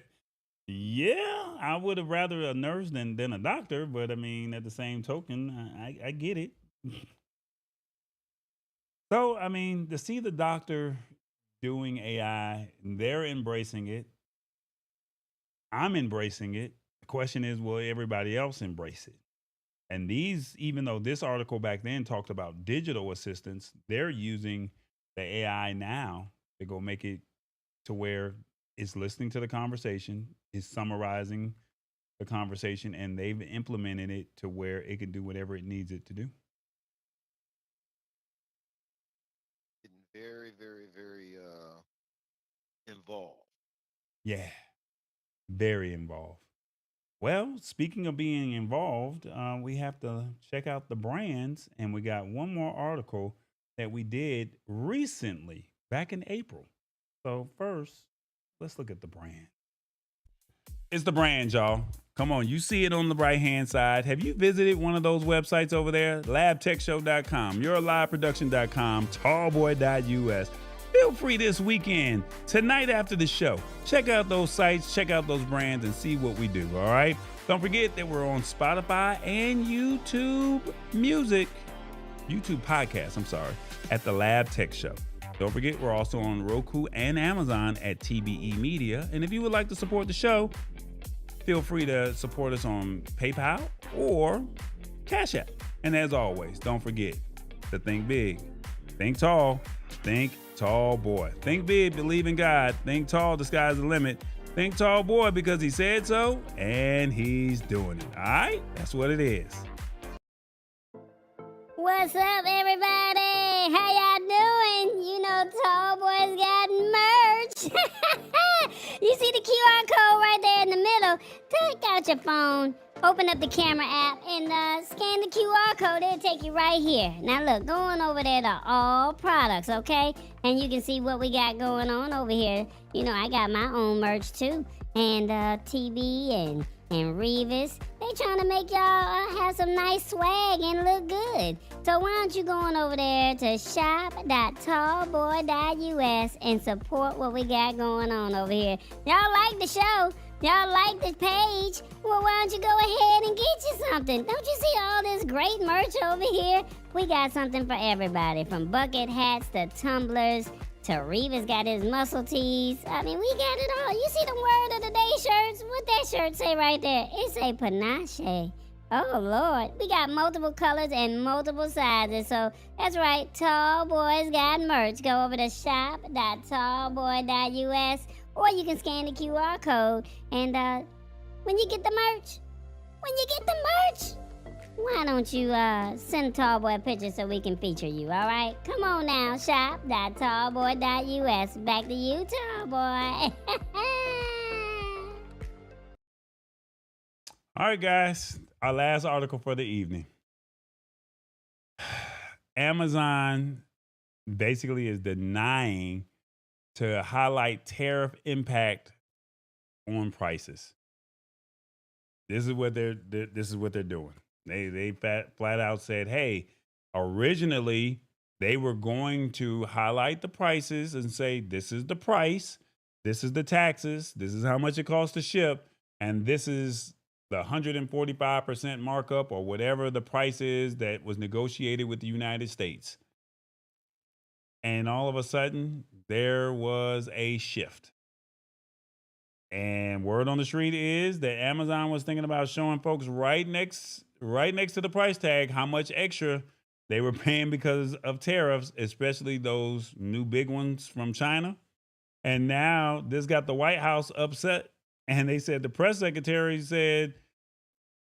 Yeah, I would have rather a nurse than a doctor, but I mean, at the same token, I get it. So, I mean, to see the doctor doing AI, they're embracing it. I'm embracing it. The question is, will everybody else embrace it? And these, even though this article back then talked about digital assistants, they're using the AI now to go make it to where it's listening to the conversation, is summarizing the conversation, and they've implemented it to where it can do whatever it needs it to do. Getting very, very, very involved. Yeah, very involved. Well, speaking of being involved, we have to check out the brands, and we got one more article that we did recently, back in April. So first, let's look at the brand. It's the brand, y'all. Come on, you see it on the right-hand side. Have you visited one of those websites over there? LabTechShow.com, YourLiveProduction.com, Tallboy.us. Feel free this weekend, tonight after the show. Check out those sites, check out those brands, and see what we do, all right? Don't forget that we're on Spotify and YouTube Podcast, at the Lab Tech Show. Don't forget, we're also on Roku and Amazon at TBE Media. And if you would like to support the show, feel free to support us on PayPal or Cash App. And as always, don't forget to think big, think tall, think tall boy. Think big, believe in God. Think tall, the sky's the limit. Think tall boy because he said so and he's doing it. All right? That's what it is. What's up, everybody? How y'all doing? You know Tall Boy's got merch. You see the QR code right there in the middle? Take out your phone, open up the camera app, and scan the QR code. It'll take you right here. Now look, going over there to all products, okay? And you can see what we got going on over here. You know, I got my own merch too. And TB and Revis, they trying to make y'all have some nice swag and look good. So why don't you go on over there to shop.tallboy.us and support what we got going on over here. Y'all like the show? Y'all like the page? Well, why don't you go ahead and get you something? Don't you see all this great merch over here? We got something for everybody, from bucket hats to tumblers to Revis got his muscle tees. I mean, we got it all. You see the word of the day shirts? What that shirt say right there? It say panache. Oh, Lord. We got multiple colors and multiple sizes. So, that's right. Tall Boys got merch. Go over to shop.tallboy.us, or you can scan the QR code. And when you get the merch, why don't you send Tall Boy a picture so we can feature you, all right? Come on now, shop.tallboy.us. Back to you, Tall Boy. All right, guys. Our last article for the evening. Amazon basically is denying to highlight tariff impact on prices. This is what they're doing. They flat out said, hey, originally they were going to highlight the prices and say, this is the price, this is the taxes, this is how much it costs to ship, and this is the 145% markup or whatever the price is that was negotiated with the United States. And all of a sudden, there was a shift. And word on the street is that Amazon was thinking about showing folks right next to the price tag how much extra they were paying because of tariffs, especially those new big ones from China. And now this got the White House upset. And they said, the press secretary said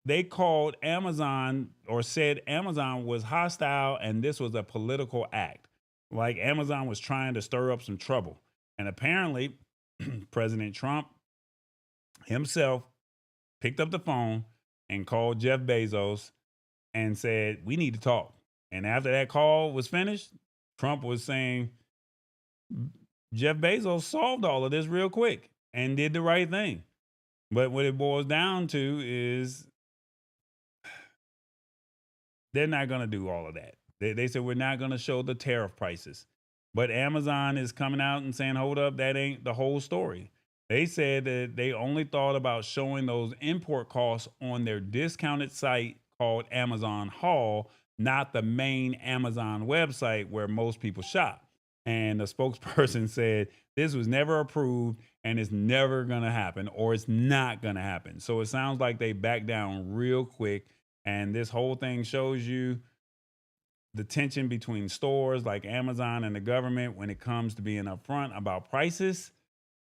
they called Amazon, or said Amazon was hostile and this was a political act. Like Amazon was trying to stir up some trouble. And apparently President Trump himself picked up the phone and called Jeff Bezos and said, we need to talk. And after that call was finished, Trump was saying, Jeff Bezos solved all of this real quick and did the right thing. But what it boils down to is they're not going to do all of that. They said, we're not going to show the tariff prices. But Amazon is coming out and saying, hold up, that ain't the whole story. They said that they only thought about showing those import costs on their discounted site called Amazon Haul, not the main Amazon website where most people shop. And the spokesperson said this was never approved and it's never going to happen, or it's not going to happen. So it sounds like they backed down real quick. And this whole thing shows you the tension between stores like Amazon and the government when it comes to being upfront about prices,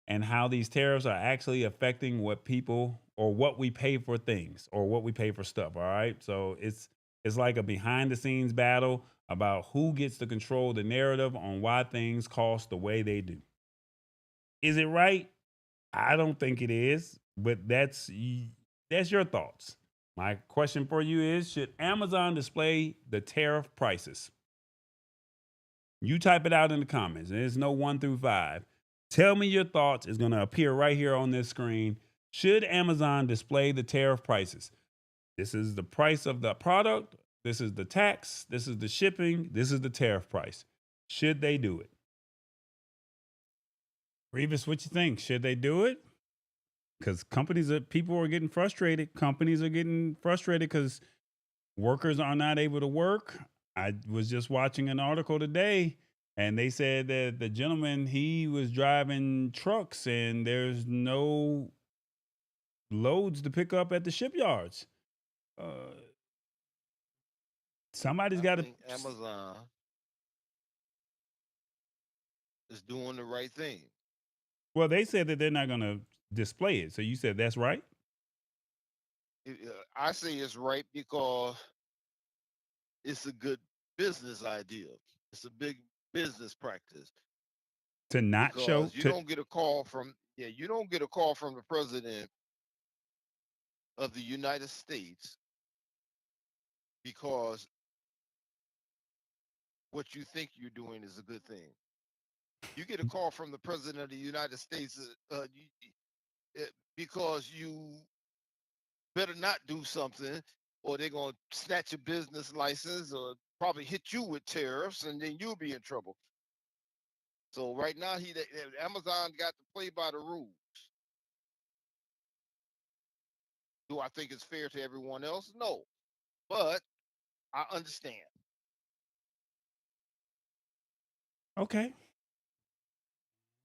and how these tariffs are actually affecting what people, or what we pay for things, or what we pay for stuff. All right. So it's like a behind the scenes battle about who gets to control the narrative on why things cost the way they do. Is it right? I don't think it is, but that's your thoughts. My question for you is, should Amazon display the tariff prices? You type it out in the comments. There's no 1 through 5. Tell me your thoughts. It's going to appear right here on this screen. Should Amazon display the tariff prices? This is the price of the product. This is the tax. This is the shipping. This is the tariff price. Should they do it? Revis, what you think? Should they do it? Because people are getting frustrated. Companies are getting frustrated because workers are not able to work. I was just watching an article today And they said that the gentleman, he was driving trucks and there's no loads to pick up at the shipyards. Uh, somebody's I got to. think Amazon is doing the right thing. Well, they said that they're not going to display it. So you said that's right? I say it's right because it's a good business idea. It's a big business practice To not show. because you don't get a call from you don't get a call from the president of the United States because what you think you're doing is a good thing. You get a call from the president of the United States because you better not do something or they're going to snatch your business license or probably hit you with tariffs and then you'll be in trouble. So right now, Amazon got to play by the rules. Do I think it's fair to everyone else? No, but I understand. Okay.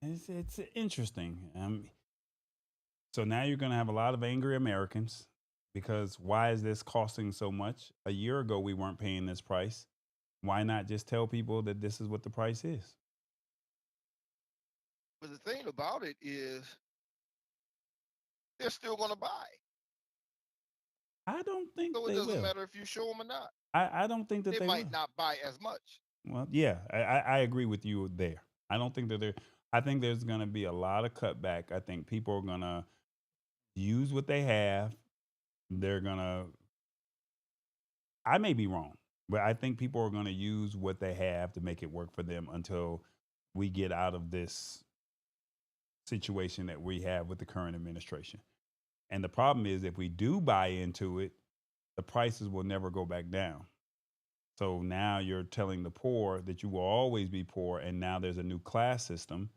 It's interesting. So now you're going to have a lot of angry Americans because why is this costing so much? A year ago, we weren't paying this price. Why not just tell people that this is what the price is? But the thing about it is, they're still going to buy. I don't think So it they doesn't will. matter if you show them or not. I don't think that They they might will. not buy as much. Well, yeah, I agree with you there. I don't think that there. I think there's going to be a lot of cutback. I think people are going to use what they have. They're going to. I may be wrong, but I think people are going to use what they have to make it work for them until we get out of this situation that we have with the current administration. And the problem is, if we do buy into it, the prices will never go back down. So now you're telling the poor that you will always be poor, and now there's a new class system,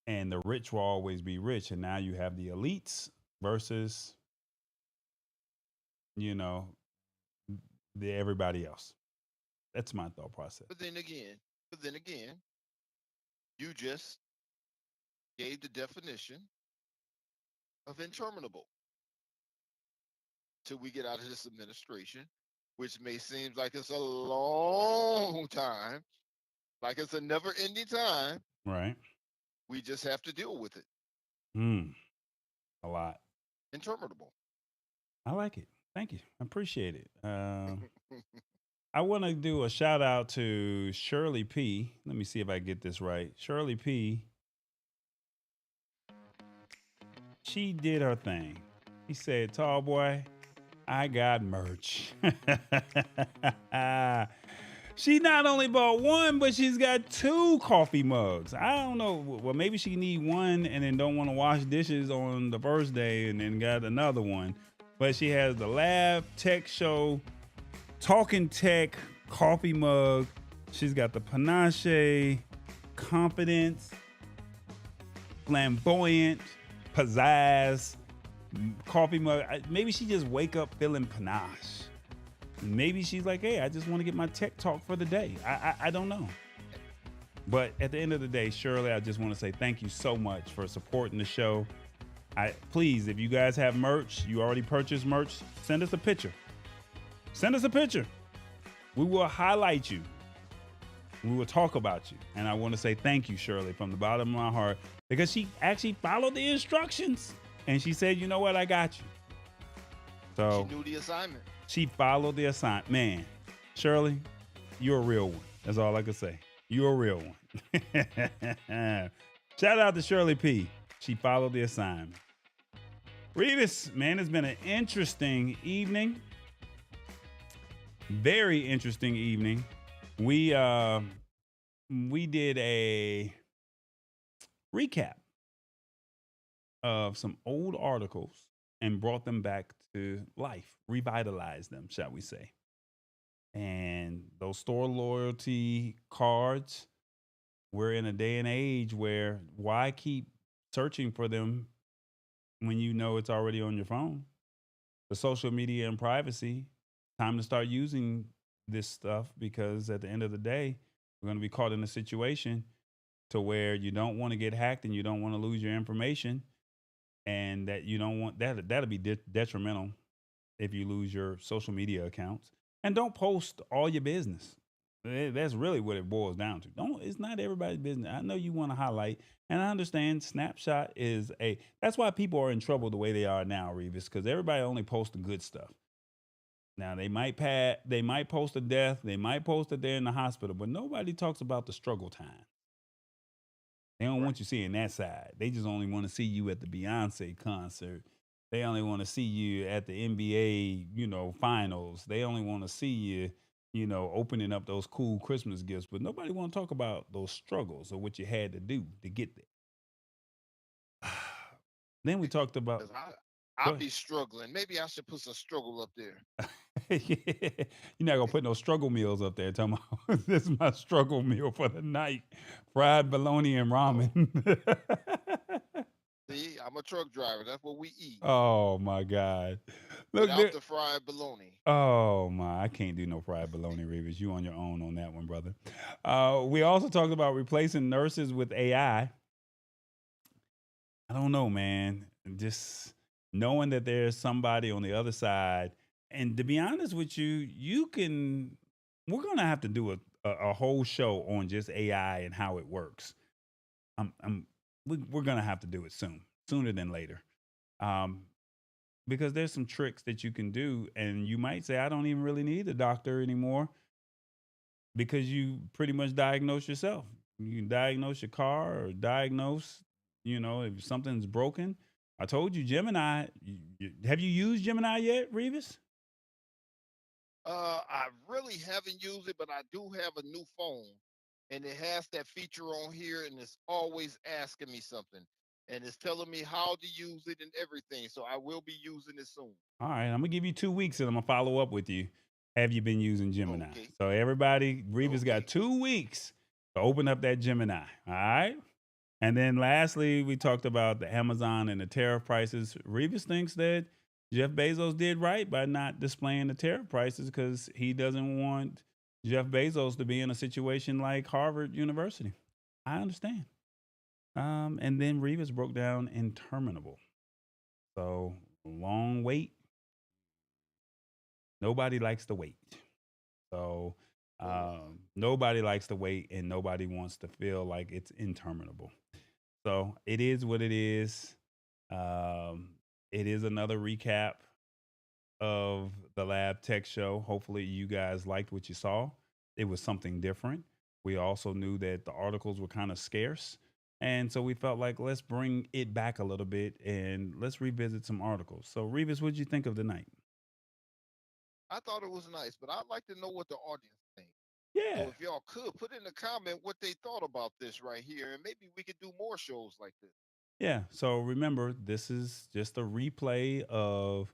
and the rich will always be rich, and now you have the elites versus, you know, the everybody else. That's my thought process. But then again, you just gave the definition of interminable till we get out of this administration, which may seem like it's a long time, like it's a never-ending time. Right? We just have to deal with it. A lot. Interminable. I like it. Thank you. I appreciate it. I want to do a shout out to Shirley P. Let me see if I get this right. Shirley P. She did her thing. He said, "Tall boy, I got merch." She not only bought one, but she's got two coffee mugs. I don't know. Well, maybe she need one and then don't want to wash dishes on the first day and then got another one. But she has the Lab Tech Show Talking Tech coffee mug. She's got the Panache Confidence, Flamboyant, Pizzazz coffee mug. Maybe she just wake up feeling panache. Maybe she's like, hey, I just want to get my tech talk for the day. I don't know. But at the end of the day, Shirley, I just want to say thank you so much for supporting the show. Please, if you guys have merch, you already purchased merch, send us a picture. Send us a picture. We will highlight you. We will talk about you. And I want to say thank you, Shirley, from the bottom of my heart, because she actually followed the instructions. And she said, you know what, I got you. So she knew the assignment. She followed the assignment. Man, Shirley, you're a real one. That's all I can say. You're a real one. Shout out to Shirley P. She followed the assignment. Revis, man, it's been an interesting evening. Very interesting evening. We did a recap of some old articles and brought them back to life, revitalized them, shall we say. And those store loyalty cards, we're in a day and age where why keep searching for them when you know it's already on your phone? The social media and privacy, time to start using this stuff, because at the end of the day, We're going to be caught in a situation to where you don't want to get hacked and you don't want to lose your information, and that you don't want that. That'll be detrimental if you lose your social media accounts. And don't post all your business. That's really what it boils down to. Don't. It's not everybody's business. I know you want to highlight, and I understand snapshot is a. That's why people are in trouble the way they are now, Revis, because everybody only posts the good stuff. Now they might post a death, they might post that they're in the hospital, but nobody talks about the struggle time. They don't want you seeing that side. They just only want to see you at the Beyonce concert. They only want to see you at the NBA, finals. They only want to see you, opening up those cool Christmas gifts. But nobody want to talk about those struggles or what you had to do to get there. Then we talked about. I'll be struggling. Maybe I should put some struggle up there. You're not gonna put no struggle meals up there. Talking about this is my struggle meal for the night: fried bologna and ramen. See, I'm a truck driver. That's what we eat. Oh my God! Look, without the fried bologna. Oh my! I can't do no fried bologna, Revis. You on your own on that one, brother. We also talked about replacing nurses with AI. I don't know, man. Just knowing that there's somebody on the other side. And to be honest with you, we're going to have to do a whole show on just AI and how it works. We're going to have to do it sooner than later. Because there's some tricks that you can do, and you might say, I don't even really need a doctor anymore, because you pretty much diagnose yourself. You can diagnose your car or diagnose, if something's broken. I told you, Gemini. Have you used Gemini yet, Revis? I really haven't used it, but I do have a new phone, and it has that feature on here, and it's always asking me something, and it's telling me how to use it and everything. So I will be using it soon. All right, I'm gonna give you 2 weeks, and I'm gonna follow up with you. Have you been using Gemini? Okay. So everybody, Revis got 2 weeks to open up that Gemini. All right. And then lastly, we talked about the Amazon and the tariff prices. Revis thinks that Jeff Bezos did right by not displaying the tariff prices, because he doesn't want Jeff Bezos to be in a situation like Harvard University. I understand. And then Revis broke down Interminable. So long wait. Nobody likes to wait. So nobody likes to wait, and nobody wants to feel like it's interminable. So it is what it is. It is another recap of the Lab Tech Show. Hopefully you guys liked what you saw. It was something different. We also knew that the articles were kind of scarce. And so we felt like, let's bring it back a little bit and let's revisit some articles. So Revis, what did you think of the night? I thought it was nice, but I'd like to know what the audience thinks. Yeah. So if y'all could put in the comment what they thought about this right here, and maybe we could do more shows like this. Yeah. So remember, this is just a replay of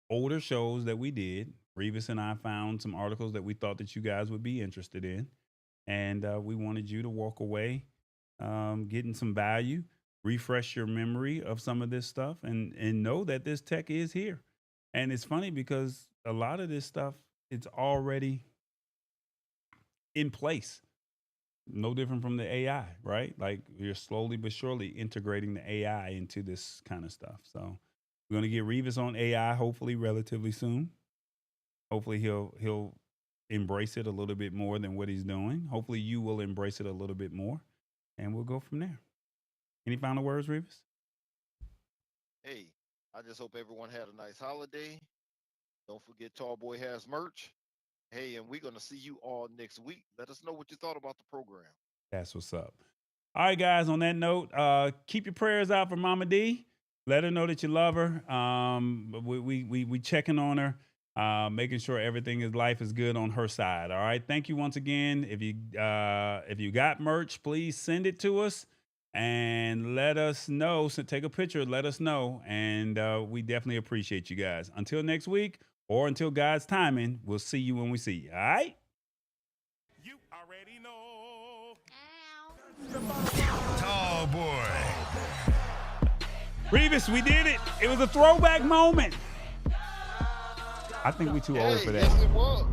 older shows that we did. Revis and I found some articles that we thought that you guys would be interested in. And we wanted you to walk away getting some value, refresh your memory of some of this stuff, and know that this tech is here. And it's funny because a lot of this stuff, it's already in place. No different from the AI, right? Like, you're slowly but surely integrating the AI into this kind of stuff. So we're going to get Revis on AI, hopefully relatively soon. Hopefully he'll embrace it a little bit more than what he's doing. Hopefully you will embrace it a little bit more, and we'll go from there. Any final words, Revis? Hey, I just hope everyone had a nice holiday. Don't forget Tallboy has merch. Hey, and we're going to see you all next week. Let us know what you thought about the program. That's what's up. All right, guys, on that note, keep your prayers out for Mama D. Let her know that you love her. We checking on her, making sure everything is life is good on her side. All right. Thank you once again. If you got merch, please send it to us and let us know. So take a picture, let us know. And we definitely appreciate you guys. Until next week, or until God's timing, we'll see you when we see you. All right. You already know. Tall boy. Revis, we did it. It was a throwback moment. I think we too old for that. Yes, it was.